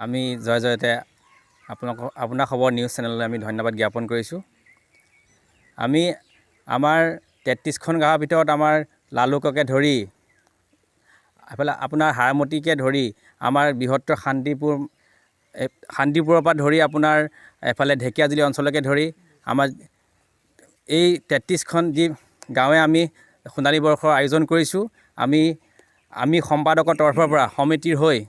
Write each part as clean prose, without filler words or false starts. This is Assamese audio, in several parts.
আমি জয়তে আপোনাৰ খবৰ নিউজ চেনেললৈ আমি ধন্যবাদ জ্ঞাপন কৰিছোঁ। আমি আমাৰ 33খন গাঁৱৰ ভিতৰত আমাৰ লালুককে ধৰি এফালে আপোনাৰ হাৰমতিকে ধৰি আমাৰ বৃহত্তৰ শান্তিপুৰৰ পৰা ধৰি আপোনাৰ এফালে ঢেকীয়াজুলি অঞ্চলকে ধৰি আমাৰ এই 33খন যি গাঁৱে আমি সোণালী বৰ্ষৰ আয়োজন কৰিছোঁ। আমি সম্পাদকৰ তৰফৰ পৰা সমিতিৰ হৈ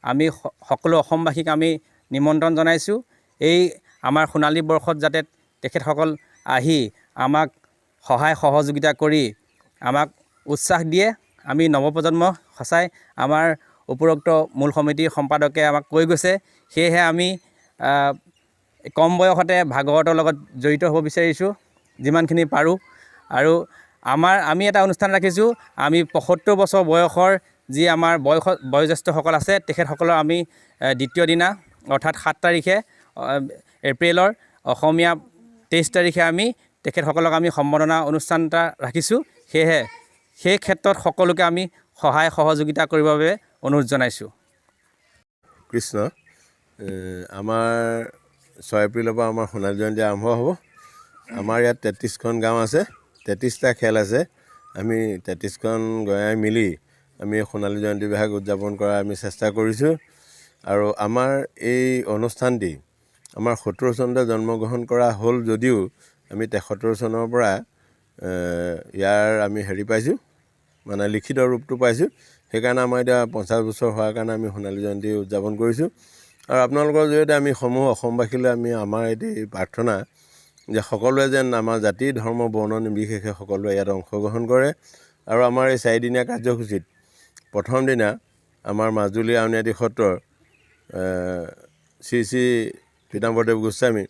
আমি সকলো অসমবাসীক আমি নিমন্ত্ৰণ জনাইছোঁ। এই আমাৰ সোণালী বৰ্ষত যাতে তেখেতসকল আহি আমাক সহায় সহযোগিতা কৰি আমাক উৎসাহ দিয়ে। আমি নৱপ্ৰজন্ম সঁচাই আমাৰ উপৰোক্ত মূল সমিতিৰ সম্পাদকে আমাক কৈ গৈছে। সেয়েহে আমি কম বয়সতে ভাগৱতৰ লগত জড়িত হ'ব বিচাৰিছোঁ যিমানখিনি পাৰোঁ। আৰু আমি এটা অনুষ্ঠান ৰাখিছোঁ। আমি 75 বছৰ বয়সৰ যি আমাৰ বয়োজ্যেষ্ঠসকল আছে তেখেতসকলৰ আমি দ্বিতীয় দিনা অৰ্থাৎ 7 তাৰিখে এপ্ৰিলৰ অসমীয়া 23 তাৰিখে আমি তেখেতসকলক আমি সম্বৰ্ধনা অনুষ্ঠান এটা ৰাখিছোঁ। সেয়েহে সেই ক্ষেত্ৰত সকলোকে আমি সহায় সহযোগিতা কৰিবৰ বাবে অনুৰোধ জনাইছোঁ। কৃষ্ণ আমাৰ 6 এপ্ৰিলৰ পৰা আমাৰ সোণালী জয়ন্তী আৰম্ভ হ'ব। আমাৰ ইয়াত 33খন গাঁও আছে, 33টা খেল আছে। আমি 33খন গাঁৱে মিলি আমি সোণালী জয়ন্তী বিভাগ উদযাপন কৰাৰ আমি চেষ্টা কৰিছোঁ। আৰু আমাৰ এই অনুষ্ঠানটি আমাৰ 70 চনতে জন্মগ্ৰহণ কৰা হ'ল যদিও আমি 73 চনৰ পৰা ইয়াৰ আমি পাইছোঁ, মানে লিখিত ৰূপটো পাইছোঁ। সেইকাৰণে আমাৰ এতিয়া 50 বছৰ হোৱাৰ কাৰণে আমি সোণালী জয়ন্তী উদযাপন কৰিছোঁ। আৰু আপোনালোকৰ জৰিয়তে আমি সমূহ অসমবাসীলৈ আমাৰ এটি প্ৰাৰ্থনা যে সকলোৱে যেন আমাৰ জাতি ধৰ্ম বৰ্ণ নিৰ্বিশেষে সকলোৱে ইয়াত অংশগ্ৰহণ কৰে। আৰু আমাৰ এই 4 দিনীয়া কাৰ্যসূচীত প্ৰথম দিনা আমাৰ মাজুলী আউনীআটী সত্ৰৰ শ্ৰী শ্ৰী পীতাম্বৰদেৱ গোস্বামী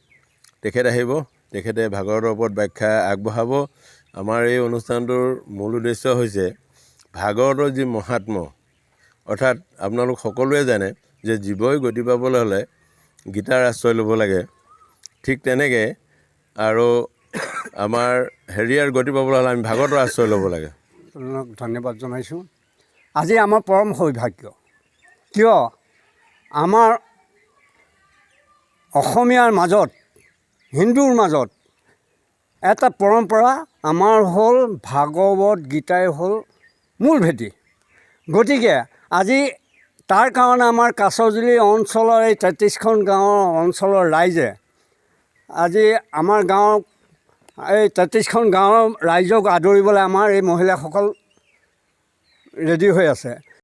তেখেত আহিব। তেখেতে ভাগৱতৰ ওপৰত ব্যাখ্যা আগবঢ়াব। আমাৰ এই অনুষ্ঠানটোৰ মূল উদ্দেশ্য হৈছে ভাগৱতৰ যি মহাত্ম, অৰ্থাৎ আপোনালোক সকলোৱে জানে যে জীৱই গতি পাবলৈ হ'লে গীতাৰ আশ্ৰয় ল'ব লাগে। ঠিক তেনেকৈ আৰু আমাৰ হেৰিয়াৰ গতি পাবলৈ হ'লে আমি ভাগৱতৰ আশ্ৰয় ল'ব লাগে। ধন্যবাদ জনাইছোঁ। আজি আমাৰ পৰম সৌভাগ্য, কিয় আমাৰ অসমীয়াৰ মাজত, হিন্দুৰ মাজত এটা পৰম্পৰা আমাৰ হ'ল ভাগৱত গীতাই হ'ল মূল ভেটি। গতিকে আজি তাৰ কাৰণে আমাৰ কাছজুলি অঞ্চলৰ এই 33খন গাঁৱৰ অঞ্চলৰ ৰাইজে আজি আমাৰ গাঁৱৰ এই 33খন গাঁৱৰ ৰাইজক আদৰিবলৈ আমাৰ এই মহিলাসকল ৰেডি হৈ আছে।